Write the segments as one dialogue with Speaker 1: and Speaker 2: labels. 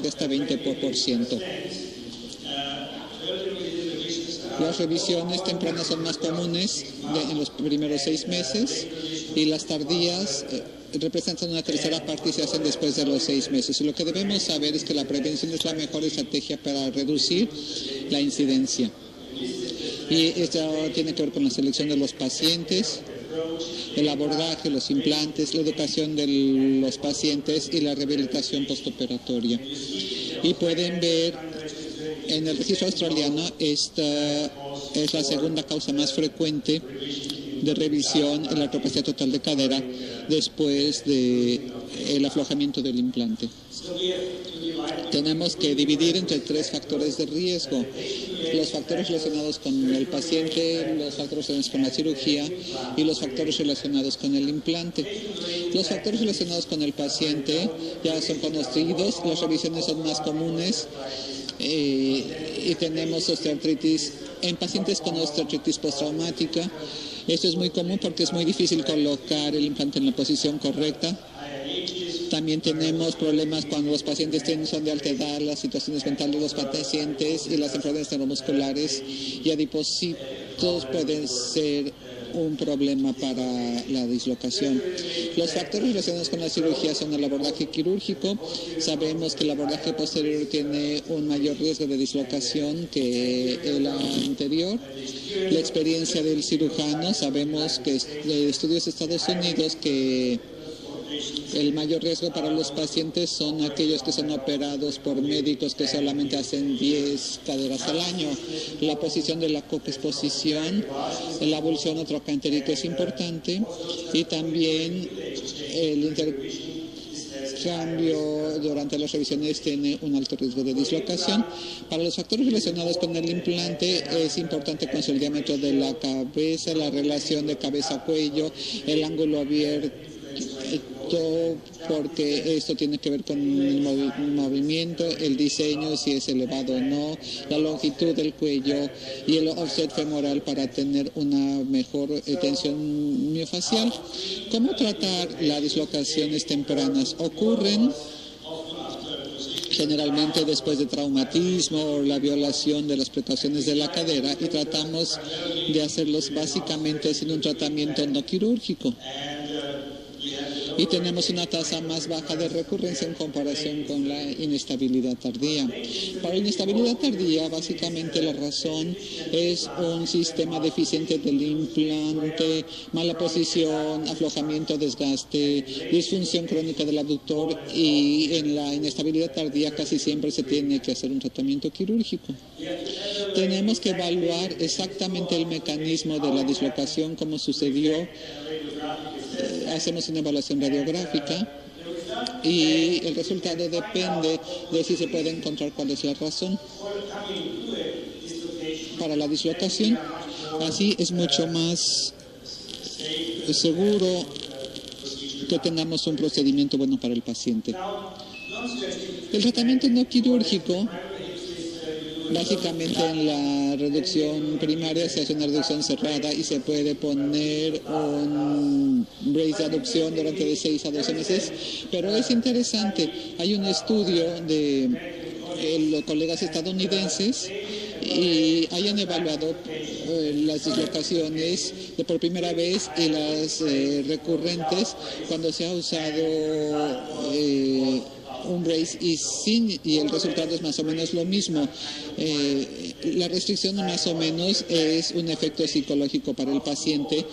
Speaker 1: de hasta 20%. Las revisiones tempranas son más comunes en los primeros 6 meses y las tardías representan una tercera parte y se hacen después de los 6 meses. Y lo que debemos saber es que la prevención es la mejor estrategia para reducir la incidencia. Y esto tiene que ver con la selección de los pacientes, el abordaje, los implantes, la educación de los pacientes y la rehabilitación postoperatoria. Y pueden ver en el registro australiano, esta es la segunda causa más frecuente de revisión en la artroplastia total de cadera después del aflojamiento del implante. Tenemos que dividir entre 3 factores de riesgo: los factores relacionados con el paciente, los factores relacionados con la cirugía y los factores relacionados con el implante. Los factores relacionados con el paciente ya son conocidos, las revisiones son más comunes y tenemos osteoartritis en pacientes con osteoartritis postraumática. Esto es muy común porque es muy difícil colocar el implante en la posición correcta. También tenemos problemas cuando los pacientes son de alta edad, las situaciones mentales de los pacientes y las enfermedades neuromusculares y adipocitos pueden ser un problema para la dislocación. Los factores relacionados con la cirugía son el abordaje quirúrgico. Sabemos que el abordaje posterior tiene un mayor riesgo de dislocación que el anterior. La experiencia del cirujano, sabemos que de estudios de Estados Unidos que el mayor riesgo para los pacientes son aquellos que son operados por médicos que solamente hacen 10 caderas al año. La posición de la coexposición, la abulsión o troca entérica es importante y también el intercambio durante las revisiones tiene un alto riesgo de dislocación. Para los factores relacionados con el implante es importante conocer el diámetro de la cabeza, la relación de cabeza-cuello, el ángulo abierto, porque esto tiene que ver con el movimiento, el diseño, si es elevado o no, la longitud del cuello y el offset femoral para tener una mejor tensión miofacial. ¿Cómo tratar las dislocaciones tempranas? Ocurren generalmente después de traumatismo o la violación de las precauciones de la cadera y tratamos de hacerlos básicamente sin un tratamiento no quirúrgico. Y tenemos una tasa más baja de recurrencia en comparación con la inestabilidad tardía. Para la inestabilidad tardía, básicamente la razón es un sistema deficiente del implante, mala posición, aflojamiento, desgaste, disfunción crónica del abductor, y en la inestabilidad tardía casi siempre se tiene que hacer un tratamiento quirúrgico. Tenemos que evaluar exactamente el mecanismo de la dislocación, cómo sucedió. Hacemos una evaluación radiográfica y el resultado depende de si se puede encontrar cuál es la razón para la dislocación. Así es mucho más seguro que tengamos un procedimiento bueno para el paciente. El tratamiento no quirúrgico, básicamente en la reducción primaria se hace una reducción cerrada y se puede poner un brace de aducción durante de 6 a 12 meses, pero es interesante, hay un estudio de los colegas estadounidenses y hayan evaluado las dislocaciones de por primera vez y las recurrentes cuando se ha usado un brace y el resultado es más o menos lo mismo. La restricción más o menos es un efecto psicológico para el paciente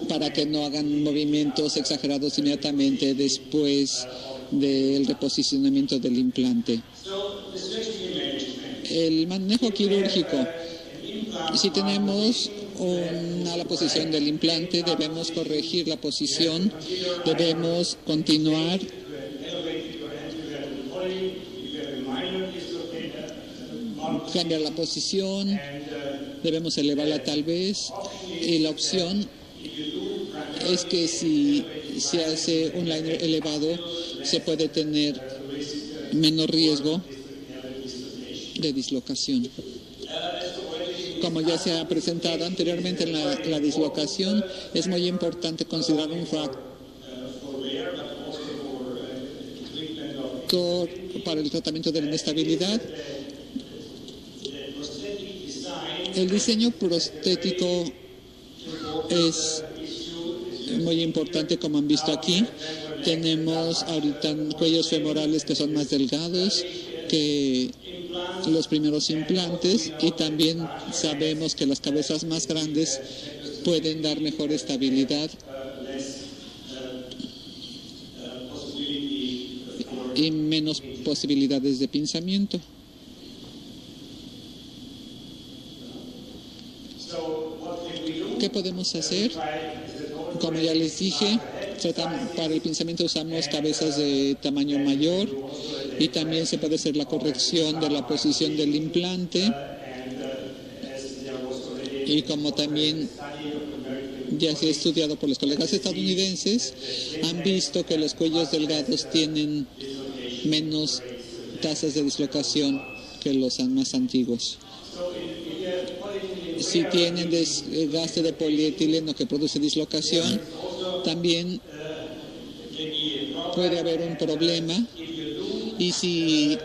Speaker 1: para que no hagan movimientos exagerados inmediatamente después del reposicionamiento del implante. El manejo quirúrgico. Si tenemos la posición del implante, debemos corregir la posición, debemos continuar cambiar la posición, debemos elevarla tal vez, y la opción es que si se hace un liner elevado se puede tener menos riesgo de dislocación. Como ya se ha presentado anteriormente en la dislocación, es muy importante considerar un factor factor para el tratamiento de la inestabilidad. El diseño prostético es muy importante, como han visto aquí. Tenemos ahorita cuellos femorales que son más delgados que los primeros implantes, y también sabemos que las cabezas más grandes pueden dar mejor estabilidad y menos posibilidades de pinzamiento. ¿Qué podemos hacer? Como ya les dije, para el pinzamiento usamos cabezas de tamaño mayor, y también se puede hacer la corrección de la posición del implante. Y como también ya se ha estudiado por los colegas estadounidenses, han visto que los cuellos delgados tienen menos tasas de dislocación que los más antiguos. Si tienen desgaste de polietileno que produce dislocación, también puede haber un problema. Y si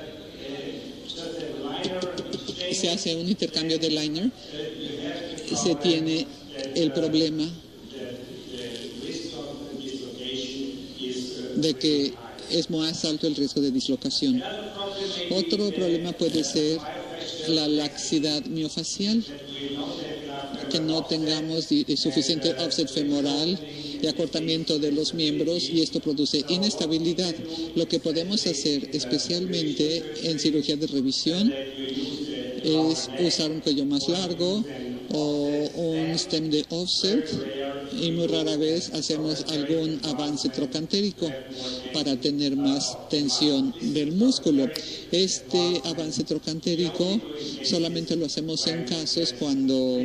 Speaker 1: se hace un intercambio de liner, se tiene el problema de que es más alto el riesgo de dislocación. Otro problema puede ser la laxidad miofacial, que no tengamos suficiente offset femoral y acortamiento de los miembros, y esto produce inestabilidad. Lo que podemos hacer, especialmente en cirugía de revisión, es usar un cuello más largo o un stem de offset, y muy rara vez hacemos algún avance trocantérico para tener más tensión del músculo. Este avance trocantérico solamente lo hacemos en casos cuando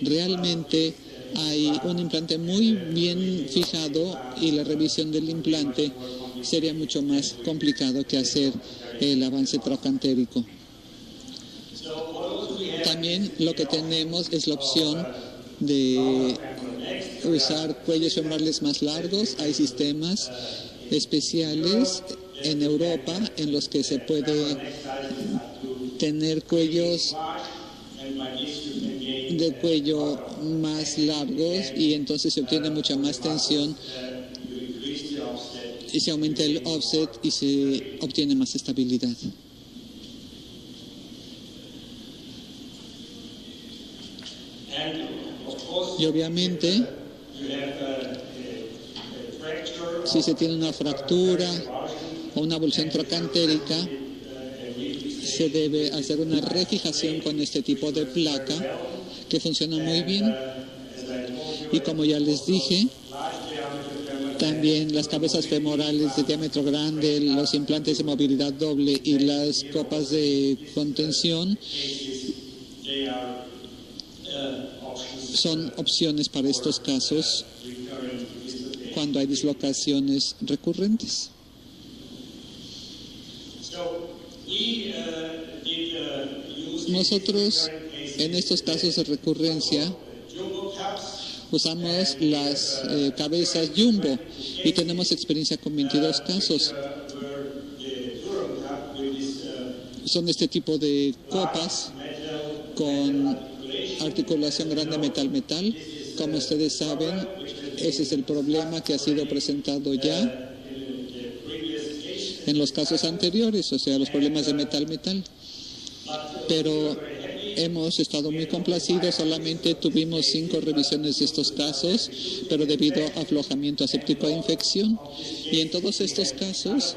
Speaker 1: realmente hay un implante muy bien fijado, y la revisión del implante sería mucho más complicado que hacer el avance trocantérico. También lo que tenemos es la opción de usar cuellos femorales más largos. Hay sistemas especiales en Europa en los que se puede tener cuellos de cuello más largos, y entonces se obtiene mucha más tensión y se aumenta el offset y se obtiene más estabilidad. Y obviamente, si se tiene una fractura o una avulsión trocantérica, se debe hacer una refijación con este tipo de placa, que funciona muy bien. Y como ya les dije, también las cabezas femorales de diámetro grande, los implantes de movilidad doble y las copas de contención son opciones para estos casos cuando hay dislocaciones recurrentes. Nosotros, en estos casos de recurrencia, usamos las cabezas Jumbo, y tenemos experiencia con 22 casos. Son este tipo de copas con articulación grande metal-metal. Como ustedes saben, ese es el problema que ha sido presentado ya en los casos anteriores, o sea, los problemas de metal-metal. Pero hemos estado muy complacidos, solamente tuvimos 5 revisiones de estos casos, pero debido a aflojamiento aséptico e infección. Y en todos estos casos,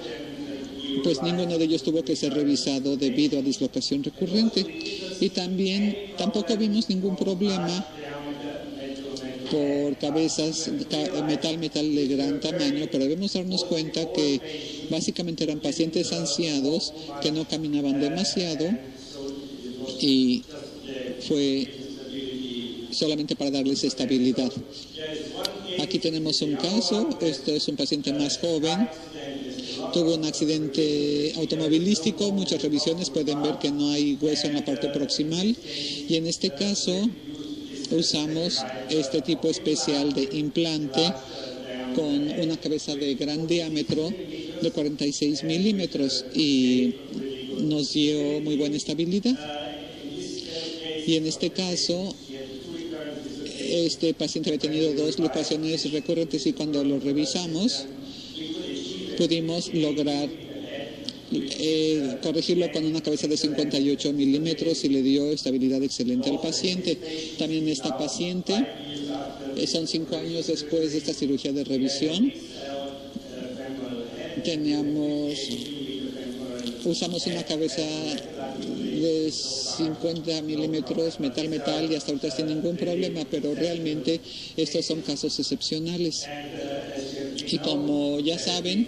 Speaker 1: pues ninguno de ellos tuvo que ser revisado debido a dislocación recurrente. Y también tampoco vimos ningún problema por cabezas metal de gran tamaño, pero debemos darnos cuenta que básicamente eran pacientes ancianos que no caminaban demasiado, y fue solamente para darles estabilidad. Aquí tenemos un caso. Esto es un paciente más joven, tuvo un accidente automovilístico, muchas revisiones pueden ver que no hay hueso en la parte proximal, y en este caso usamos este tipo especial de implante con una cabeza de gran diámetro de 46 milímetros y nos dio muy buena estabilidad. Y en este caso, este paciente había tenido 2 luxaciones recurrentes y cuando lo revisamos, pudimos lograr corregirlo con una cabeza de 58 milímetros y le dio estabilidad excelente al paciente. También esta paciente, son 5 años después de esta cirugía de revisión, usamos una cabeza de 50 milímetros metal y hasta ahorita sin ningún problema, pero realmente estos son casos excepcionales. Y como ya saben,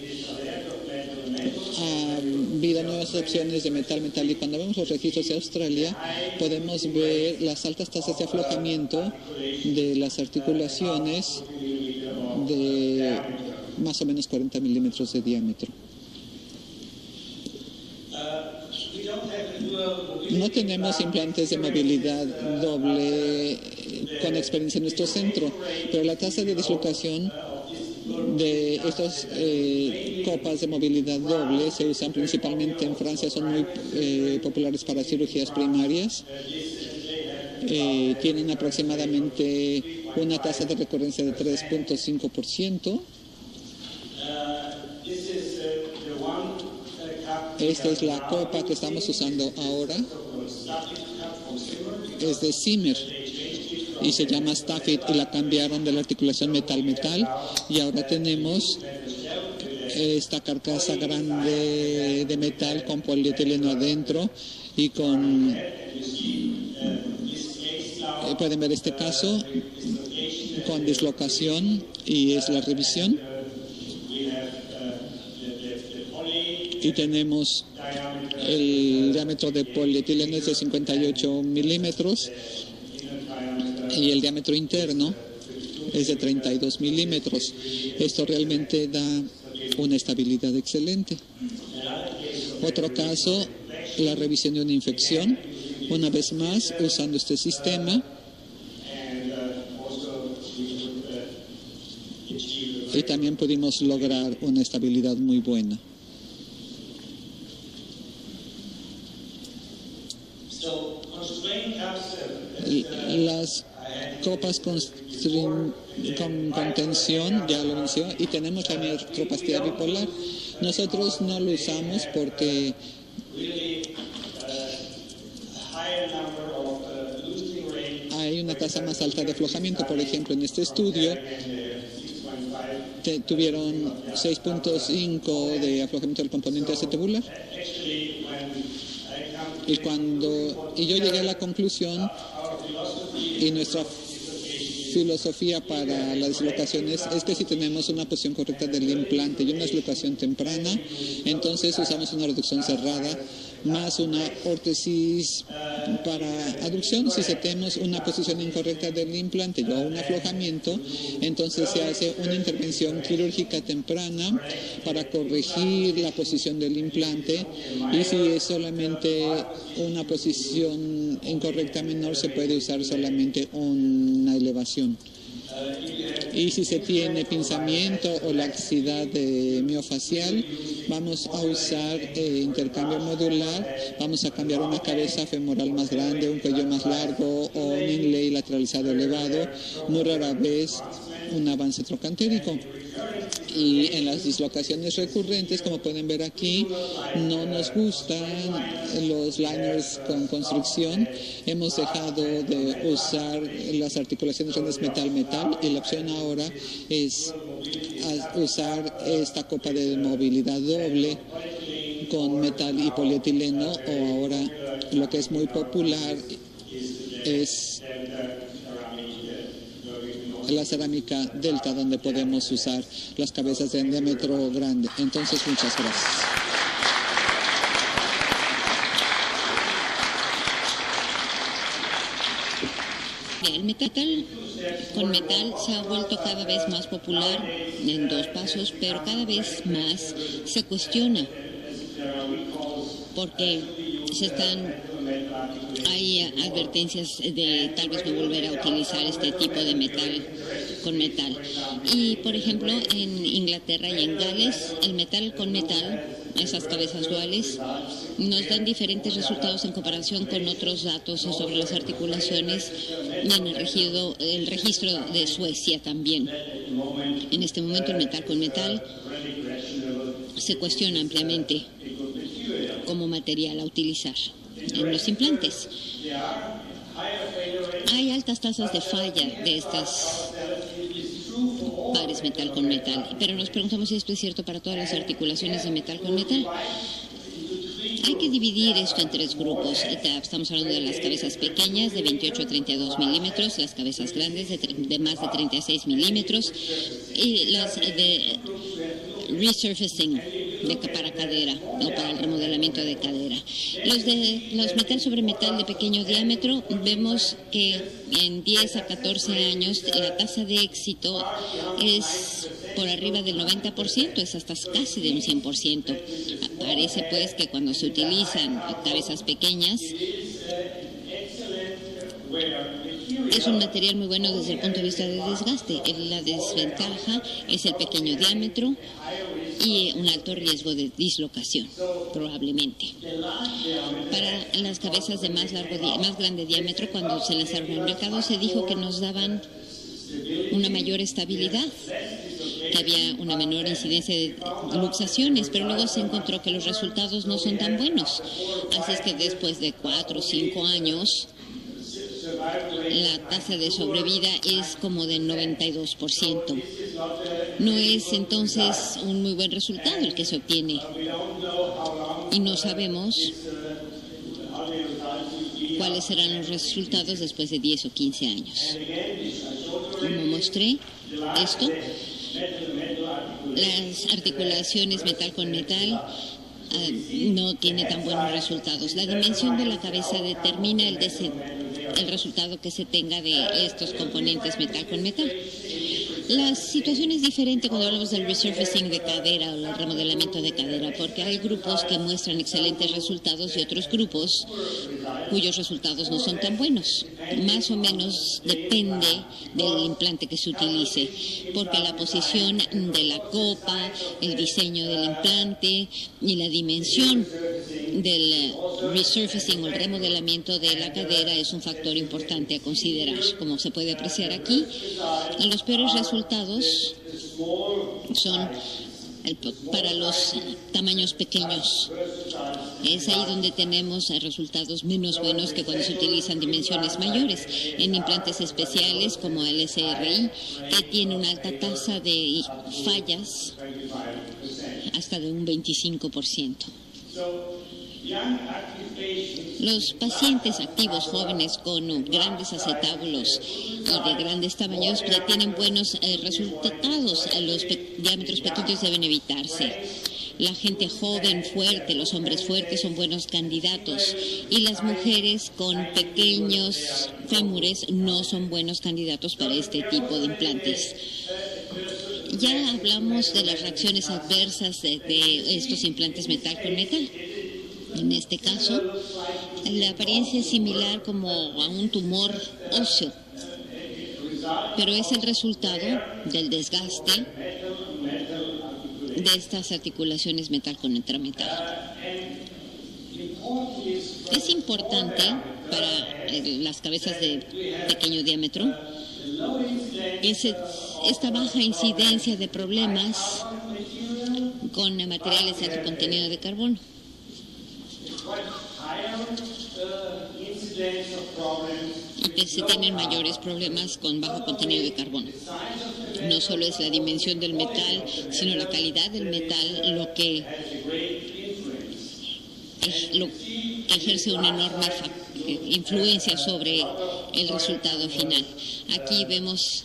Speaker 1: ha habido nuevas opciones de metal y cuando vemos los registros de Australia podemos ver las altas tasas de aflojamiento de las articulaciones de más o menos 40 milímetros de diámetro. No tenemos implantes de movilidad doble con experiencia en nuestro centro, pero la tasa de dislocación de estas copas de movilidad doble se usan principalmente en Francia, son muy populares para cirugías primarias. Tienen aproximadamente una tasa de recurrencia de 3.5%. Esta es la copa que estamos usando ahora. Es de Zimmer y se llama Staffit y la cambiaron de la articulación metal y ahora tenemos esta carcasa grande de metal con polietileno adentro y con pueden ver este caso con dislocación y es la revisión y tenemos el diámetro de polietileno es de 58 milímetros y el diámetro interno es de 32 milímetros. Esto realmente da una estabilidad excelente. Otro caso, la revisión de una infección, una vez más usando este sistema. Y también pudimos lograr una estabilidad muy buena. Las copas con contención, ya lo mencioné, y tenemos la artroplastia bipolar. Nosotros no lo usamos porque hay una tasa más alta de aflojamiento. Por ejemplo, en este estudio tuvieron 6.5 de aflojamiento del componente acetabular. Y yo llegué a la conclusión, y nuestra filosofía para las dislocaciones es que si tenemos una posición correcta del implante y una dislocación temprana, entonces usamos una reducción cerrada más una órtesis para aducción. Si tenemos una posición incorrecta del implante o un aflojamiento, entonces se hace una intervención quirúrgica temprana para corregir la posición del implante, y si es solamente una posición incorrecta menor, se puede usar solamente una elevación. Y si se tiene pinzamiento o laxicidad miofacial, vamos a usar intercambio modular, vamos a cambiar una cabeza femoral más grande, un cuello más largo o un inlay lateralizado elevado, muy rara vez un avance trocantérico. Y en las dislocaciones recurrentes, como pueden ver aquí, no nos gustan los liners con construcción. Hemos dejado de usar las articulaciones grandes metal y la opción ahora es usar esta copa de movilidad doble con metal y polietileno, o ahora lo que es muy popular es la cerámica delta, donde podemos usar las cabezas de diámetro grande. Entonces, muchas gracias.
Speaker 2: El metal con metal se ha vuelto cada vez más popular en 2 pasos, pero cada vez más se cuestiona porque hay advertencias de tal vez no volver a utilizar este tipo de metal con metal. Y, por ejemplo, en Inglaterra y en Gales, el metal con metal, esas cabezas duales, nos dan diferentes resultados en comparación con otros datos sobre las articulaciones en el registro de Suecia también. En este momento el metal con metal se cuestiona ampliamente como material a utilizar en los implantes. Hay altas tasas de falla de estas pares metal con metal, pero nos preguntamos si esto es cierto para todas las articulaciones de metal con metal. Hay que dividir esto en tres grupos. Estamos hablando de las cabezas pequeñas de 28 a 32 milímetros, las cabezas grandes de más de 36 milímetros y las de resurfacing para cadera o para el remodelamiento de cadera. Los metal sobre metal de pequeño diámetro, vemos que en 10 a 14 años la tasa de éxito es por arriba del 90%, es hasta casi de un 100%. Parece pues que cuando se utilizan cabezas pequeñas es un material muy bueno desde el punto de vista de desgaste. La desventaja es el pequeño diámetro y un alto riesgo de dislocación, probablemente. Para las cabezas de más grande diámetro, cuando se lanzaron al mercado, se dijo que nos daban una mayor estabilidad, que había una menor incidencia de luxaciones, pero luego se encontró que los resultados no son tan buenos. Así es que después de 4 o 5 años, la tasa de sobrevida es como del 92%. No es entonces un muy buen resultado el que se obtiene. Y no sabemos cuáles serán los resultados después de 10 o 15 años. Como mostré esto, las articulaciones metal con metal no tiene tan buenos resultados. La dimensión de la cabeza determina el resultado que se tenga de estos componentes metal con metal. La situación es diferente cuando hablamos del resurfacing de cadera o el remodelamiento de cadera, porque hay grupos que muestran excelentes resultados y otros grupos cuyos resultados no son tan buenos. Más o menos depende del implante que se utilice, porque la posición de la copa, el diseño del implante y la dimensión del resurfacing o el remodelamiento de la cadera es un factor importante a considerar. Como se puede apreciar aquí, los peores resultados son para los tamaños pequeños. Es ahí donde tenemos resultados menos buenos que cuando se utilizan dimensiones mayores. En implantes especiales como el SRI, que tiene una alta tasa de fallas hasta de un 25%. Los pacientes activos jóvenes con grandes acetábulos y de grandes tamaños tienen buenos resultados. Los diámetros pequeños deben evitarse. La gente joven, fuerte, los hombres fuertes son buenos candidatos y las mujeres con pequeños fémures no son buenos candidatos para este tipo de implantes. Ya hablamos de las reacciones adversas de estos implantes metal con metal. En este caso, la apariencia es similar como a un tumor óseo, pero es el resultado del desgaste de estas articulaciones metal con metal. Es importante para las cabezas de pequeño diámetro esta baja incidencia de problemas con materiales de alto contenido de carbono. Y se tienen mayores problemas con bajo contenido de carbono. No solo es la dimensión del metal, sino la calidad del metal lo que ejerce una enorme influencia sobre el resultado final. Aquí vemos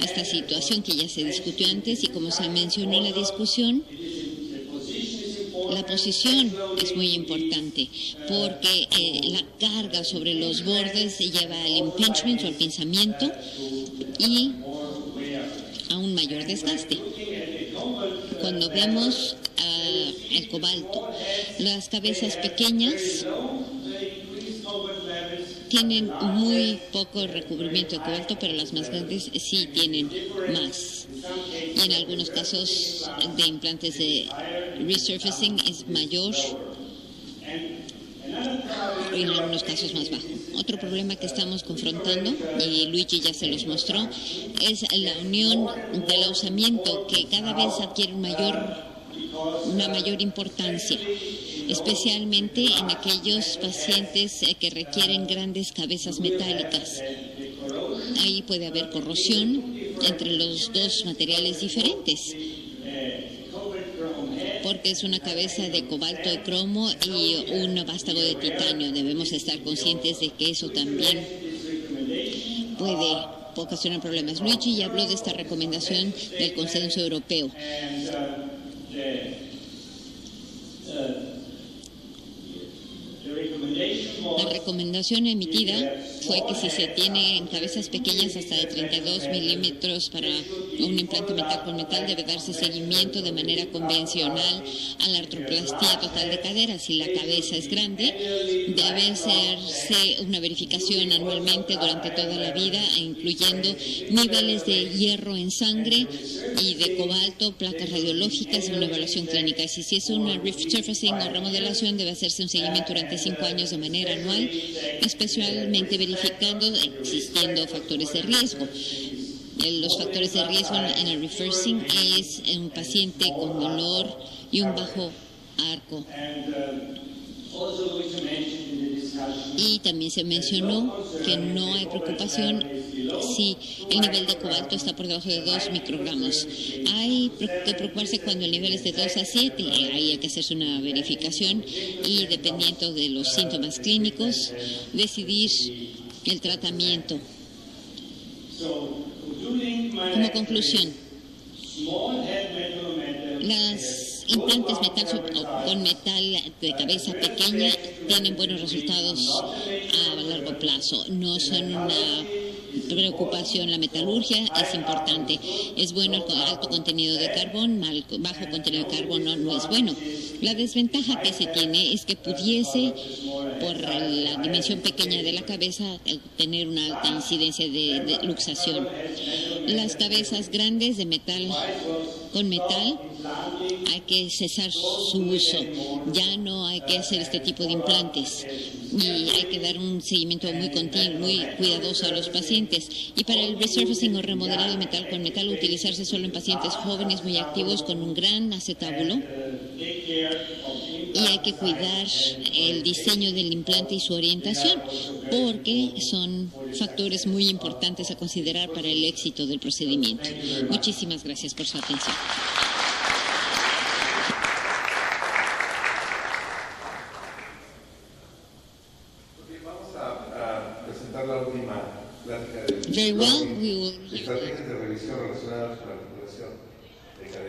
Speaker 2: esta situación que ya se discutió antes y como se mencionó en la discusión, la posición es muy importante porque la carga sobre los bordes lleva al impingement o al pinzamiento y a un mayor desgaste. Cuando vemos el cobalto, las cabezas pequeñas tienen muy poco recubrimiento de cobalto, pero las más grandes sí tienen más. Y en algunos casos de implantes de resurfacing es mayor y en algunos casos más bajo. Otro problema que estamos confrontando, y Luigi ya se los mostró, es la unión del ausamiento, que cada vez adquiere una mayor importancia, especialmente en aquellos pacientes que requieren grandes cabezas metálicas. Ahí puede haber corrosión entre los dos materiales diferentes, porque es una cabeza de cobalto y cromo y un vástago de titanio. Debemos estar conscientes de que eso también puede ocasionar problemas. Luigi ya habló de esta recomendación del Consenso Europeo. La recomendación emitida fue que si se tiene en cabezas pequeñas hasta de 32 milímetros para un implante metal con metal, debe darse seguimiento de manera convencional a la artroplastía total de cadera. Si la cabeza es grande, debe hacerse una verificación anualmente durante toda la vida, incluyendo niveles de hierro en sangre y de cobalto, placas radiológicas y una evaluación clínica. Si es una resurfacing o remodelación, debe hacerse un seguimiento durante 5 años de manera anual, especialmente verificando existiendo factores de riesgo. Los factores de riesgo en el reversing es un paciente con dolor y un bajo arco. Y también se mencionó que no hay preocupación si el nivel de cobalto está por debajo de 2 microgramos. Hay que preocuparse cuando el nivel es de 2 a 7, ahí hay que hacerse una verificación y, dependiendo de los síntomas clínicos, decidir el tratamiento. Como conclusión, las implantes con metal de cabeza pequeña tienen buenos resultados a largo plazo. No son una preocupación. La metalurgia es importante. Es bueno el alto contenido de carbón, bajo contenido de carbono no es bueno. La desventaja que se tiene es que pudiese, por la dimensión pequeña de la cabeza, tener una alta incidencia de luxación. Las cabezas grandes de metal con metal hay que cesar su uso. Ya no hay que hacer este tipo de implantes y hay que dar un seguimiento muy continuo, muy cuidadoso a los pacientes. Y para el resurfacing o remodelado de metal con metal, utilizarse solo en pacientes jóvenes muy activos con un gran acetábulo. Y hay que cuidar el diseño del implante y su orientación, porque son factores muy importantes a considerar para el éxito del procedimiento. Muchísimas gracias por su atención.
Speaker 3: Vamos a presentar la última plática de
Speaker 2: Very well, we will...
Speaker 3: estrategias de revisión relacionadas con la articulación de cadera.